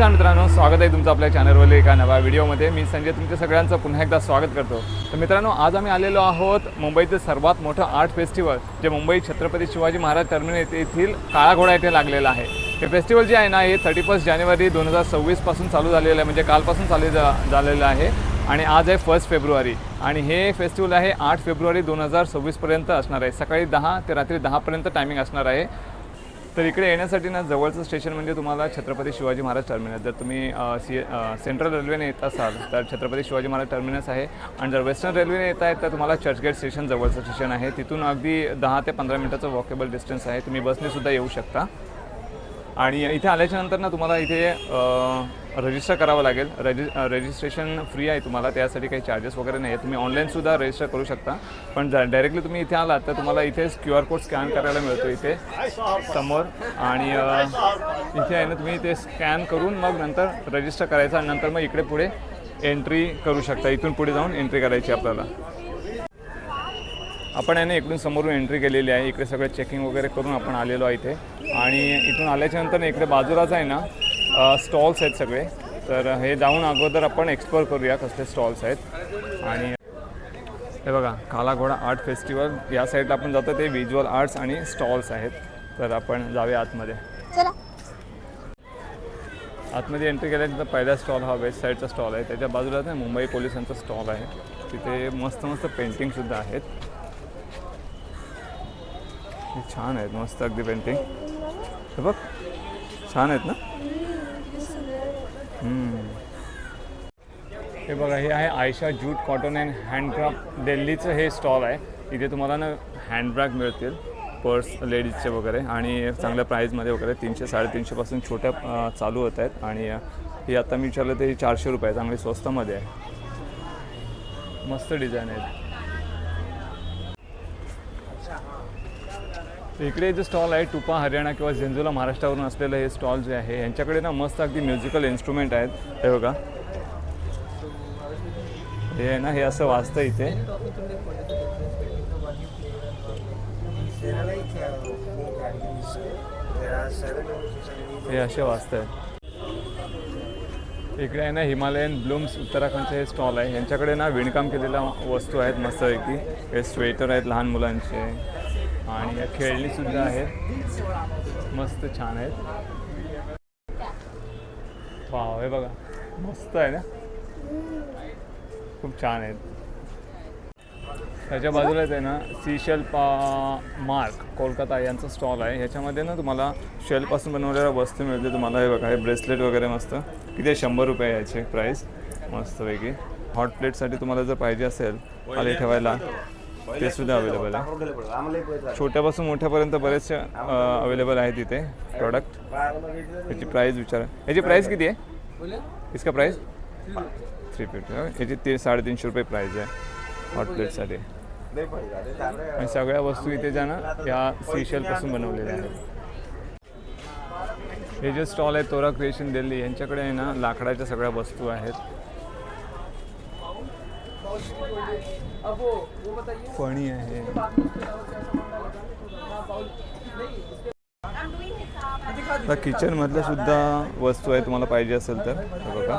नमस्कार मित्रांनो, स्वागत आहे तुमचं आपल्या चॅनलवर एका नव्या व्हिडिओमध्ये. मी संजय तुमच्या सगळ्यांचं पुन्हा एकदा स्वागत करतो. तर मित्रांनो, आज आम्ही आलेलो आहोत मुंबईतील सर्वात मोठं आर्ट फेस्टिवल जे मुंबई छत्रपती शिवाजी महाराज टर्मिनस येथील काळा घोडा येथे लागलेलं आहे. हे फेस्टिवल जे आहे ना, हे 31 जानेवारी 2026 पासून चालू झालेलं आहे, म्हणजे कालपासून चालू झालेलं आहे आणि आज आहे 1 फेब्रुवारी. आणि हे फेस्टिवल आहे 8 फेब्रुवारी 2026 पर्यंत असणार आहे. सकाळी 10 ते रात्री 10 पर्यंत टायमिंग असणार आहे. तर इकडे येण्यासाठी ना जवळचं स्टेशन म्हणजे तुम्हाला छत्रपती शिवाजी महाराज टर्मिनस. जर तुम्ही सेंट्रल रेल्वेने येत असाल तर छत्रपती शिवाजी महाराज टर्मिनस आहे, आणि जर वेस्टर्न रेल्वेने येत आहे तर तुम्हाला चर्चगेट स्टेशन जवळचं स्टेशन आहे. तिथून अगदी 10 ते 15 मिनिटाचं वॉकेबल डिस्टन्स आहे. तुम्ही बसनेसुद्धा येऊ शकता. आणि इथे आल्याच्यानंतर ना तुम्हाला इथे रजिस्टर करावं लागेल. रजिस्ट्रेशन फ्री आहे तुम्हाला, त्यासाठी काही चार्जेस वगैरे नाही आहे. तुम्ही ऑनलाईनसुद्धा रजिस्टर करू शकता. पण डायरेक्टली तुम्ही इथे आलात तर तुम्हाला इथेच QR कोड स्कॅन करायला मिळतो इथे समोर. आणि इथे आहे ना, तुम्ही इथे स्कॅन करून मग नंतर रजिस्टर करायचं आणि नंतर मग इकडे पुढे एंट्री करू शकता. इथून पुढे जाऊन एंट्री करायची आपल्याला. आपण आहे ना इकडून समोरून एंट्री केलेली आहे. इकडे सगळं चेकिंग वगैरे करून आपण आलेलो आहे इथे. आणि इथून आल्याच्यानंतर इकडे बाजूलाच आहे ना स्टॉल्स आहेत सगळे. तर हे जाऊन अगोदर आपण एक्सप्लोर करूया कसले स्टॉल्स आहेत. आणि हे बघा, काला घोडा आर्ट फेस्टिवल या साईडला आपण जातो, ते व्हिज्युअल आर्ट्स आणि स्टॉल्स आहेत. तर आपण जाऊया आतमध्ये. आतमध्ये एंट्री केल्यानंतर पहिला स्टॉल हा वेस्ट साईडचा स्टॉल आहे. त्याच्या बाजूलाच मुंबई पोलिसांचा स्टॉल आहे. तिथे मस्त मस्त पेंटिंगसुद्धा आहेत. छान आहेत, मस्त अगदी पेंटिंग. हे बघ, छान आहेत ना. हे बघा, हे आहे Ayesha jute cotton and handcraft दिल्लीचं हे स्टॉल आहे. इथे तुम्हाला ना हँडबॅग मिळतील, पर्स लेडीजचे वगैरे, आणि चांगल्या प्राईजमध्ये वगैरे. 300-350 पासून छोट्या चालू होत आहेत. आणि ही आता मी विचारलं तर 400 रुपये, चांगली स्वस्तामध्ये आहे. मस्त डिझाईन आहेत. इकडे जे स्टॉल आहे टुपा हरियाणा किंवा झेंजुला महाराष्ट्रावरून असलेलं हे स्टॉल जे आहे, यांच्याकडे ना मस्त अगदी म्युझिकल इन्स्ट्रुमेंट आहेत. हे बघा, हे आहे ना, हे असं वाजतं इथे. हे असे वाजत आहेत. इकडे आहे ना हिमालयन ब्लूम्स उत्तराखंडचे हे स्टॉल आहे. यांच्याकडे ना विणकाम केलेल्या वस्तू आहेत मस्तपैकी. हे स्वेटर आहेत लहान मुलांचे, आणि खेळणीसुद्धा आहेत, मस्त छान आहेत. वाव, हे बघा, मस्त आहे ना, खूप छान आहेत. त्याच्या बाजूलाच आहे ना सीशेल मार्क कोलकाता यांचा स्टॉल आहे. ह्याच्यामध्ये ना तुम्हाला शेलपासून बनवलेल्या वस्तू मिळते तुम्हाला. हे बघा, हे ब्रेसलेट वगैरे मस्त. किती 100 रुपये याचे प्राईस, मस्तपैकी. हॉट प्लेटसाठी तुम्हाला जर पाहिजे असेल खाली ठेवायला, ते सुद्धा अवेलेबल आहे. छोट्यापासून मोठ्यापर्यंत बरेचसे अवेलेबल आहेत इथे प्रॉडक्ट. याची प्राईस विचारा. याची प्राईस किती आहे? इसका प्राईस 350. याची 350 रुपये प्राईस आहे हॉट प्लेटसाठी. आणि सगळ्या वस्तू इथे ज्या ना या सीशेलपासून बनवलेल्या आहेत. हे जे स्टॉल आहे तोरा क्रिएशन दिल्ली, यांच्याकडे आहे ना लाकडाच्या सगळ्या वस्तू आहेत. फणी आहे. आता किचनमधल्या सुद्धा वस्तू आहे तुम्हाला पाहिजे असेल तर. हे बघा,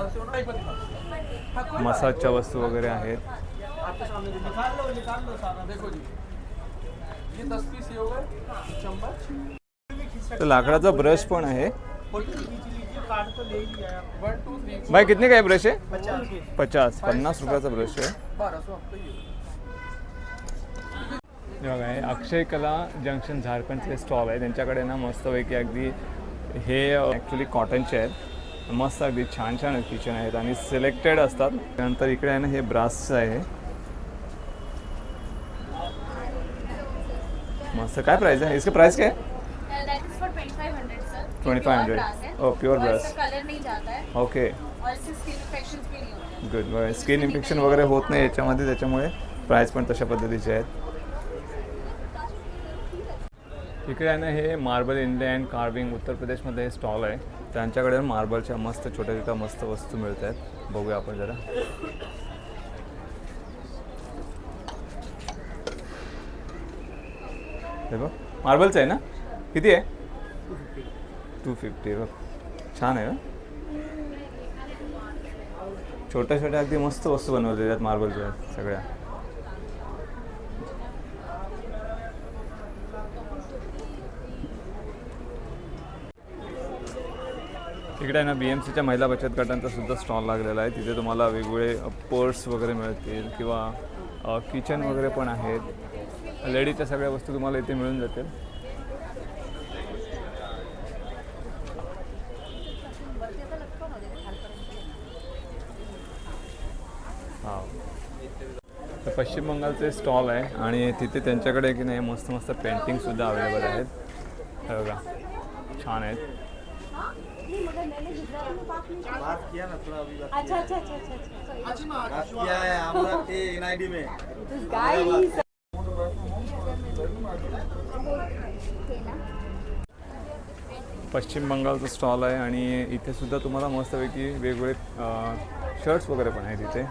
मसाजच्या वस्तू वगैरे आहेत. तर लाकडाचा ब्रश पण आहे. भाई कितने का ब्रश आहे? 50 रुपयाचा ब्रश आहे. बघा, हे अक्षय कला जंक्शन झारखंडचे स्टॉल आहे. त्यांच्याकडे ना मस्तपैकी अगदी हे ॲक्च्युली कॉटनचे आहेत. मस्त अगदी छान छान किचन आहेत आणि सिलेक्टेड असतात. त्यानंतर इकडे आहे ना हे ब्रासचं आहे. मस्त. काय प्राइस है इसका? प्राइस क्या है? 2500. ओ प्योर ब्रश. कलर नहीं जाता है. ओके, और इससे स्किन इन्फेक्शंस भी नहीं होते. गुड. स्किन इन्फेक्शन वगैरे होत नाही याच्यामध्ये, त्याच्यामुळे प्राइस पण तशा पद्धतीचे आहेत. इकडे आहे ना हे मार्बल इंडिया अँड कार्विंग उत्तर प्रदेशमध्ये हे स्टॉल आहे. त्यांच्याकडे मार्बलच्या मस्त छोट्या छोट्या मस्त वस्तू मिळत आहेत. बघूया आपण जरा. हे बघ, मार्बलचं आहे ना. किती आहे? 250. बघ, छान आहे ना. छोट्या छोट्या अगदी मस्त वस्तू बनवलेल्या आहेत मार्बलच्या सगळ्या. इकडे आहे ना BMCच्या महिला बचत गटांचा सुद्धा स्टॉल लागलेला आहे. तिथे तुम्हाला वेगवेगळे पर्स वगैरे मिळतील किंवा किचन वगैरे पण आहेत. लेडीजच्या सगळ्या वस्तू तुम्हाला इथे मिळून जातील. हा, तर पश्चिम बंगालचे स्टॉल आहे आणि तिथे त्यांच्याकडे की नाही मस्त मस्त पेंटिंगसुद्धा अवेलेबल आहेत. हे बघा छान आहेत. बात किया ना थोड़ा अभी बात अच्छा अच्छा अच्छा अच्छा बात किया है हमरा के एनआईडी में गाइस पश्चिम बंगालचा स्टॉल आहे आणि इथे सुद्धा तुम्हाला मस्तपैकी वेगवेगळे शर्ट्स वगैरे पण आहेत. इथे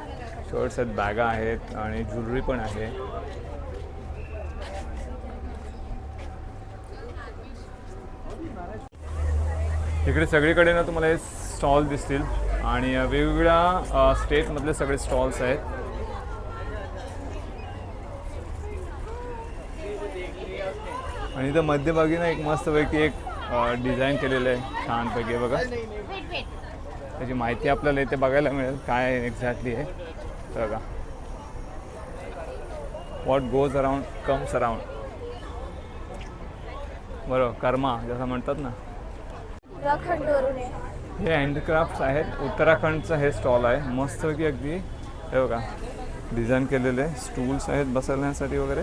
शर्ट्स आहेत, बॅगा आहेत आणि ज्वेलरी पण आहे. इकडे सगळीकडे ना तुम्हाला हे स्टॉल दिसतील आणि वेगवेगळ्या स्टेटमधले सगळे स्टॉल्स आहेत. आणि इथं मध्यभागी ना एक मस्तपैकी एक डिझाईन केलेलं आहे छानपैकी. बघा त्याची माहिती आपल्याला इथे बघायला मिळेल काय एक्झॅक्टली आहे. बघा what goes around comes around. बरोबर, कर्मा जसं म्हणतात ना. हे हँडक्राफ्ट्स आहेत. उत्तराखंडचं हे स्टॉल आहे. मस्तपैकी अगदी हे बघा डिझाईन केलेले स्टूल्स आहेत बसवण्यासाठी वगैरे.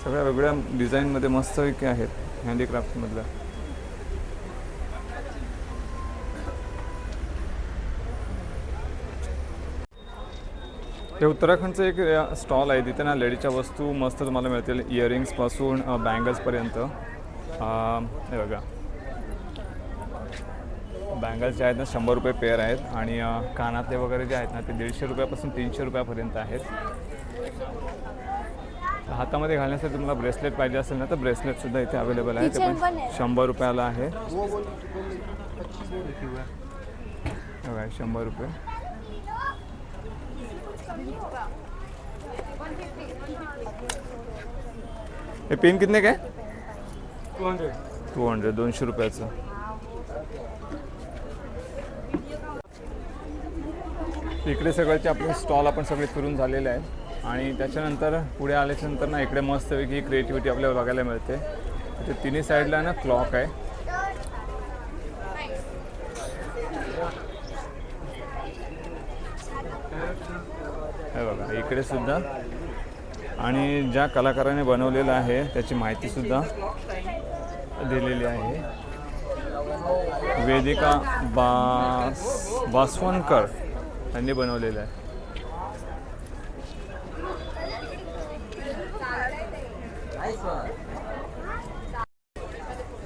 सगळ्या वेगळ्या डिझाईनमध्ये मस्तपैकी आहेत हँडीक्राफ्टमधल्या. हे उत्तराखंडचं एक स्टॉल आहे. तिथे ना लेडीजच्या वस्तू मस्त तुम्हाला मिळतील. इयरिंग्सपासून बँगल्सपर्यंत. हे बघा बँगल्स जे आहेत ना 100 रुपये पेअर आहेत आणि कानातले वगैरे जे आहेत ना ते 150 रुपयापासून 300 रुपयापर्यंत आहेत. हातामध्ये घालण्यासाठी तुम्हाला ब्रेसलेट पाहिजे असेल ना तर ब्रेसलेटसुद्धा इथे अवेलेबल आहे. ते पण 100 रुपयाला आहे. बघा 100 रुपये. हे पेन कितने काय? 200 200 रुपयाचं. इकडे सगळ्याचे आपले स्टॉल आपण सगळे फिरून झालेले आहेत आणि त्याच्यानंतर पुढे आल्याच्यानंतर ना इकडे मस्तपैकी क्रिएटिव्हिटी आपल्याला बघायला मिळते. इथे तिन्ही साईडला ना क्लॉक आहे. हे बघा इकडे सुद्धा आणि ज्या कलाकाराने बनवलेलं आहे त्याची माहितीसुद्धा दिलेली आहे. वेदिका वासवणकर यांनी बनवलेलं आहे.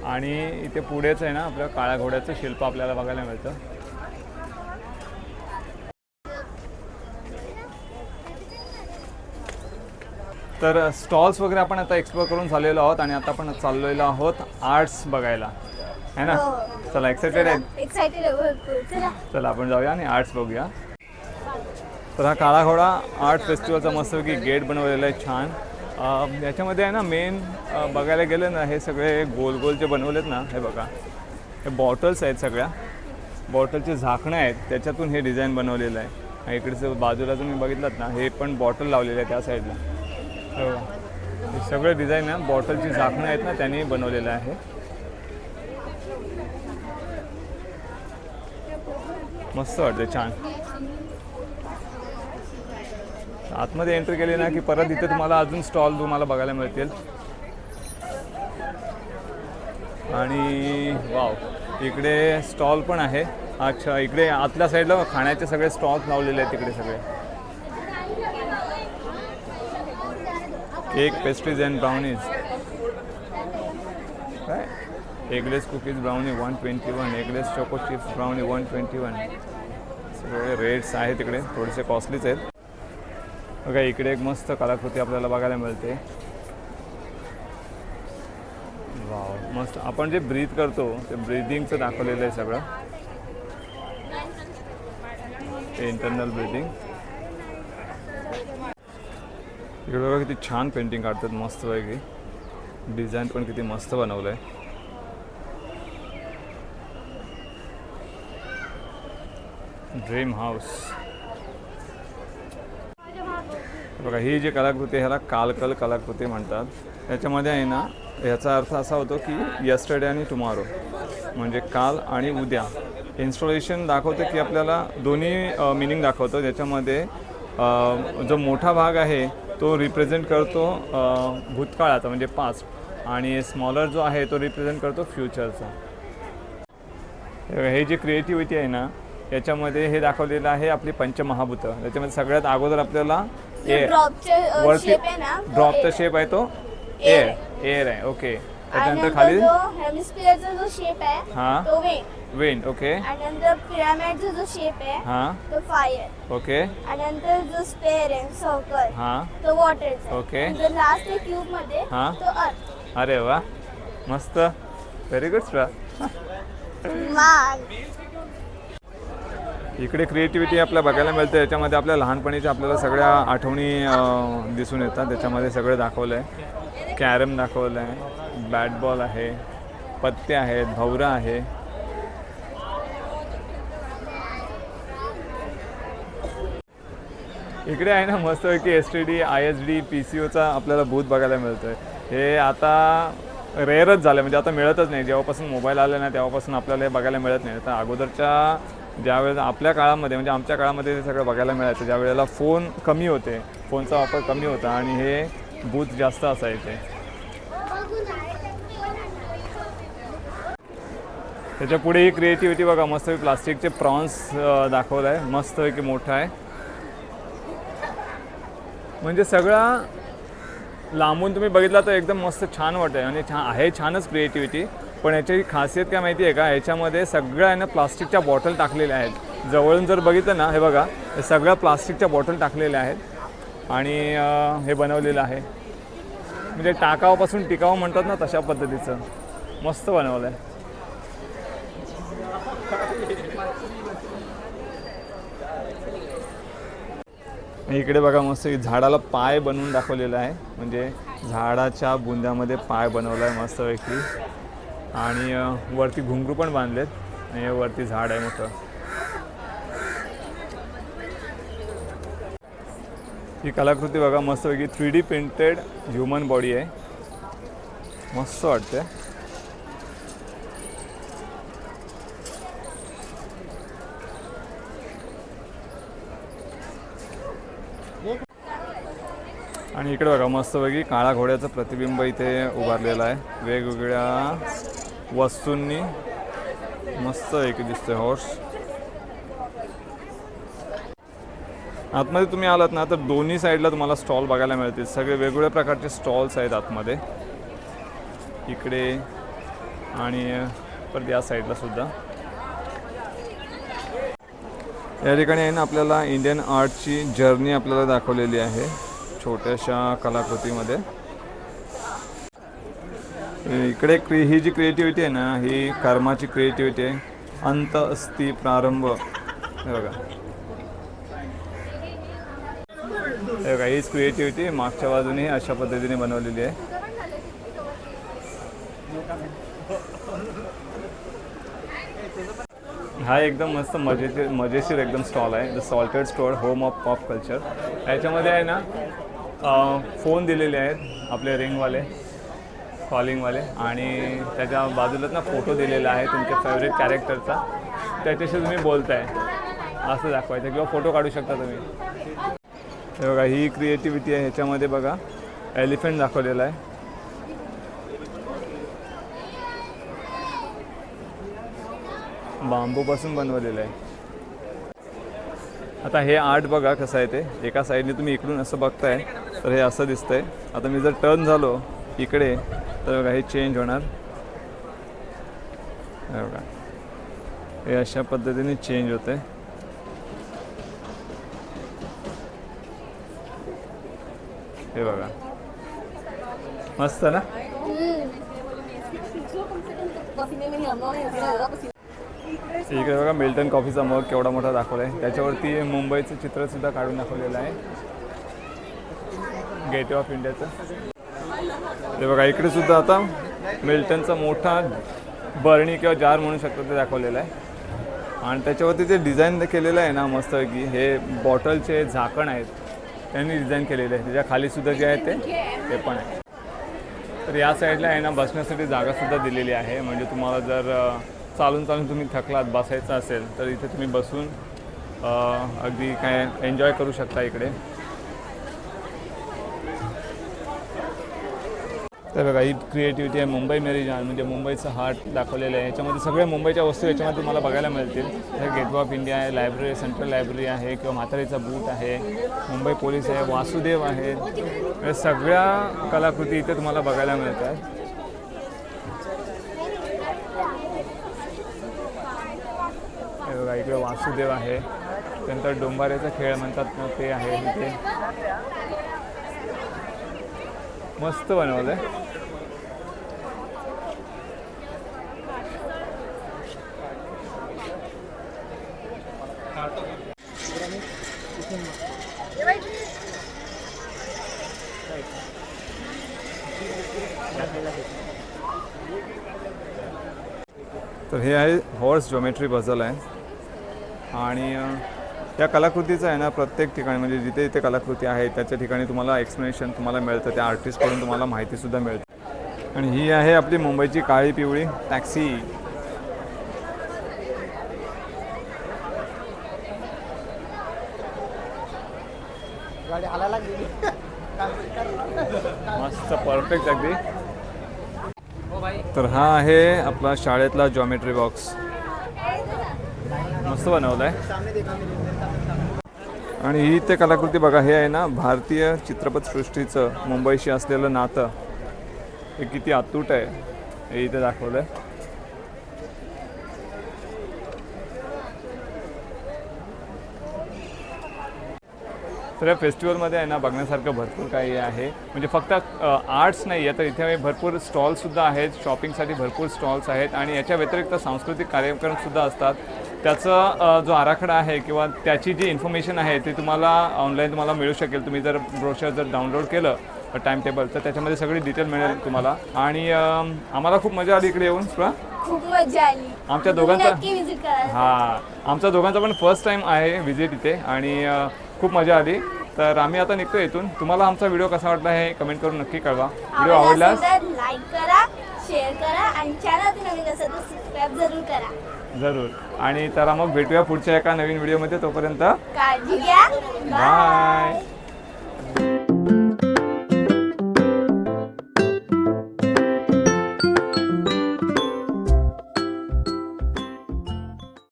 आणि इथे पुढेच आहे ना आपल्या काळ्या घोड्याचं शिल्प आपल्याला बघायला मिळतं. तर स्टॉल्स वगैरे आपण आता एक्सप्लोर करून झालेलो आहोत आणि आता आपण चाललेलो आहोत आर्ट्स बघायला, है ना. चला एक्सायटेड आहे? एक्साइटेड. चला आपण जाऊया आणि आर्ट्स बघूया. तर हा काळा घोडा आर्ट फेस्टिवलचा मस्तपैकी गेट बनवलेला आहे छान. याच्यामध्ये आहे ना मेन बघायला गेलं ना हे सगळे गोल गोल जे बनवलेत ना हे बघा हे बॉटल्स आहेत. सगळ्या बॉटलचे झाकणं आहेत त्याच्यातून हे डिझाईन बनवलेलं आहे. इकडचं बाजूला तुम्ही बघितलात ना हे पण बॉटल लावलेलं आहे त्या साईडला. हे सगळं डिझाईन ना बॉटलची झाकणं आहेत ना त्यांनी बनवलेलं आहे. मस्त वाटते छान. आतमध्ये एंट्री केली ना की परत इथे तुम्हाला अजून स्टॉल तुम्हाला बघायला मिळतील. आणि वाव इकडे स्टॉल पण आहे. अच्छा इकडे आतल्या साईडला खाण्याचे सगळे स्टॉल्स लावलेले आहेत तिकडे सगळे. Cake, pastries and brownies. काय eggless cookies brownie 121, eggless choco chips brownie 121. सगळे रेट्स आहेत तिकडे थोडेसे कॉस्टलीच आहेत. बघा इकडे एक मस्त कलाकृती आपल्याला बघायला मिळते. वाव मस्त. आपण जे ब्रीथ करतो ते ब्रीदिंगचं दाखवलेलं आहे सगळं. Internal breathing. इकडे बघा किती छान पेंटिंग काढतात, मस्त पैकी. डिझाईन पण किती मस्त बनवलं आहे. Dream house. बघा ही जी कलाकृती आहे ह्याला कालकल कलाकृती म्हणतात. याच्यामध्ये आहे ना, याचा अर्थ असा होतो की यस्टरडे आणि टुमॉरो, म्हणजे काल आणि उद्या. इन्स्टॉलेशन दाखवतं की आपल्याला दोन्ही मिनिंग दाखवतं. ज्याच्यामध्ये जो मोठा भाग आहे तो रिप्रेझेंट करतो भूतकाळाचा म्हणजे पास्ट, आणि स्मॉलर जो आहे तो रिप्रेझेंट करतो फ्युचरचा. हे जी क्रिएटिव्हिटी आहे ना, याच्यामध्ये हे दाखवलेलं आहे आपली पंचमहाभूतं. त्याच्यामध्ये सगळ्यात अगोदर आपल्याला एअर, वरती ड्रॉपचा शेप आहे तो एअर आहे. ओके. त्याच्यानंतर खाली हेमिस्फिअरचा जो शेप आहे हां तो विंड. विंड. ओके. आणि नंतर पिरामिडचा जो शेप आहे हां. तो फायर. ओके. आणि नंतर जो स्पेअर आहे सर्कल हां. तो वॉटरचा. ओके. नंतर लास्ट आहे क्यूब मध्ये हां. तो अर्थ. अरे वा, मस्त. Very good straw. मान. इकडे क्रिएटिव्हिटी आपल्याला बघायला मिळते. याच्यामध्ये आपल्या लहानपणीच्या आपल्याला सगळ्या आठवणी दिसून येतात. त्याच्यामध्ये सगळं दाखवलं आहे. कॅरम दाखवलं आहे, बॅट बॉल आहे, पत्ते आहेत, भवरा आहे. इकडे आहे ना मस्तपैकी STD ISD PCOचा आपल्याला बूथ बघायला मिळतं आहे. हे आता रेअरच झालं, म्हणजे आता मिळतच नाही. जेव्हापासून मोबाईल आले ना तेव्हापासून आपल्याला हे बघायला मिळत नाही. तर अगोदरच्या ज्यावेळेस आपल्या काळामध्ये, म्हणजे आमच्या काळामध्ये हे सगळं बघायला मिळायचं, ज्या वेळेला फोन कमी होते, फोनचा वापर कमी होता आणि हे बूथ जास्त असायचे. त्याच्या पुढे ही क्रिएटिव्हिटी बघा, मस्त प्लास्टिकचे प्रॉन्स दाखवलं आहे, मस्तपैकी मोठा आहे. म्हणजे सगळा लांबून तुम्ही बघितला तर एकदम मस्त छान वाटतं आणि छानच क्रिएटिव्हिटी. पण याची खासियत काय माहिती आहे का, याच्यामध्ये सगळं आहे ना प्लास्टिकच्या बॉटल टाकलेल्या आहेत. जवळून जर बघितलं ना, हे बघा, हे सगळ्या प्लास्टिकच्या बॉटल टाकलेल्या आहेत आणि हे बनवलेलं आहे. म्हणजे टाकावापासून टिकाव म्हणतात ना, तशा पद्धतीचं मस्त बनवलं आहे. इकडे बघा मस्त झाडाला पाय बनवून दाखवलेला आहे. म्हणजे झाडाच्या बुंद्यामध्ये पाय बनवला आहे मस्तपैकी. आणि वरती घुंगरू पण बांधलेत आणि वरती झाड आहे मोठं. ही कलाकृती बघा मस्तपैकी 3D प्रिंटेड ह्युमन बॉडी आहे, मस्त वाटते. आणि इकडे बघा मस्तपैकी काळा घोड्याचं प्रतिबिंब इथे उभारलेलं आहे वेगवेगळ्या वस्तूंनी. मस्त एक दिसतोय हॉर्स. आतमध्ये तुम्ही आलात ना तर दोन्ही साईडला तुम्हाला स्टॉल बघायला मिळतील. सगळे वेगवेगळ्या प्रकारचे स्टॉल्स आहेत आतमध्ये, इकडे आणि परत या साईडला सुद्धा. या ठिकाणी आहे ना आपल्याला इंडियन आर्टची जर्नी आपल्याला दाखवलेली आहे छोट्याशा कलाकृतीमध्ये. इकडे ही जी क्रिएटिव्हिटी आहे ना, ही कर्माची क्रिएटिव्हिटी आहे. अंत अस्ति प्रारंभ. हे बघा, हे बघा, हीच क्रिएटिव्हिटी मागच्या बाजूने अशा पद्धतीने बनवलेली आहे. हा एकदम मस्त मजेशीर एकदम स्टॉल आहे. The salted store home of pop culture. याच्यामध्ये आहे ना फोन दिलेले आहेत आपले रिंगवाले, कॉलिंगवाले, आणि त्याच्या बाजूलाच ना फोटो दिलेला आहे तुमच्या फेवरेट कॅरेक्टरचा. त्याच्याशी तुम्ही बोलताय असं दाखवायचं किंवा फोटो काढू शकता तुम्ही. हे बघा, ही क्रिएटिव्हिटी आहे. ह्याच्यामध्ये बघा एलिफंट दाखवलेला आहे. बांबूपासून बनवलेलं आहे. आता हे आर्ट बघा कसं आहे ते. एका साईडने तुम्ही इकडून असं बघताय तर हे असं दिसतंय. आता मी जर टर्न झालो इकडे तर बघा हे चेंज होणार. हे बघा, हे अशा पद्धतीने चेंज होते. हे बघा, मस्त ना. इकडे बघा मिल्टन कॉफीचा मग केवढा मोठा दाखवला आहे. त्याच्यावरती मुंबईचं चित्रसुद्धा काढून दाखवलेलं आहे, गेटवे ऑफ इंडियाचं. ते बघा इकडे सुद्धा आता मिल्टनचा मोठा बरणी किंवा जार म्हणू शकतो ते दाखवलेलं आहे. आणि त्याच्यावरती ते डिझाईन केलेलं आहे ना मस्त की हे बॉटलचे झाकण आहेत त्यांनी डिझाईन केलेले आहे. त्याच्या खालीसुद्धा जे आहे ते पण आहे. तर या साईडला आहे ना बसण्यासाठी जागासुद्धा दिलेली आहे. म्हणजे तुम्हाला जर चालून तुम्ही थकलात बसायचं असेल तर इथे तुम्ही बसून अगदी काय एन्जॉय करू शकता इकडे. तर बघा ही क्रिएटिव्हिटी आहे. मुंबई मेरी जान म्हणजे मुंबईचं हार्ट दाखवलेलं आहे. याच्यामध्ये सगळ्या मुंबईच्या वस्तू याच्यामध्ये तुम्हाला बघायला मिळतील. हे गेटवे ऑफ इंडिया आहे, लायब्ररी सेंट्रल लायब्ररी आहे किंवा म्हातारीचा बूट आहे, मुंबई पोलीस आहे, वासुदेव आहे. या सगळ्या कलाकृती इथे तुम्हाला बघायला मिळतात. हे बघा इकडे वासुदेव आहे, त्यानंतर डोंबाऱ्याचा खेळ म्हणतात ना ते आहे इथे. मस्त बनवलं आहे. तर हे आहे हॉर्स ज्योमेट्री पझल आहे. आणि या कलाकृतीचं आहे ना प्रत्येक ठिकाणी म्हणजे जिथे जिथे कलाकृती आहे त्याच्या ठिकाणी तुम्हाला एक्सप्लेनेशन तुम्हाला मिळतं, त्या आर्टिस्टकडून तुम्हाला माहितीसुद्धा मिळते. आणि ही आहे आपली मुंबईची काळी पिवळी टॅक्सी. मस्त परफेक्ट अगदी. तर हा आहे आपला शाळेतला जॉमेट्री बॉक्स, मस्त बनवला आहे. आणि ही ते कलाकृती बघा, हे आहे ना भारतीय चित्रपटसृष्टीचं मुंबईशी असलेलं नातं हे किती अतूट आहे हे इथे दाखवलं आहे. तर या फेस्टिवलमध्ये आहे ना बघण्यासारखं भरपूर काही आहे. म्हणजे फक्त आर्ट्स नाही आहे तर इथे भरपूर स्टॉल्ससुद्धा आहेत, शॉपिंगसाठी भरपूर स्टॉल्स आहेत. आणि याच्या व्यतिरिक्त सांस्कृतिक कार्यक्रमसुद्धा असतात. त्याचा जो आराखडा आहे किंवा त्याची जी इन्फॉर्मेशन आहे ती तुम्हाला ऑनलाईन तुम्हाला मिळू शकेल. तुम्ही जर ब्रोशर जर डाउनलोड केलं टाइम टेबल तर त्याच्यामध्ये सगळी डिटेल मिळेल तुम्हाला. आणि आम्हाला खूप मजा आली इकडे येऊन. खूप मजा आली. आमच्या दोघांचा नक्की विजिट करा. हां आमचा दोघांचा पण फर्स्ट टाईम आहे विजिट इथे आणि खूप मजा आली. तर आम्ही आता निघतो इथून. तुम्हाला आमचा व्हिडिओ कसा वाटला हे कमेंट करून नक्की कळवा. व्हिडिओ आवडल्यास लाईक करा, शेअर करा आणि चॅनल नवीन असेल तर सबस्क्राईब जरूर करा. जरूर. आणि तर मग भेटूया पुढच्या एका नवीन व्हिडिओमध्ये. तोपर्यंत काळजी घ्या. बाय.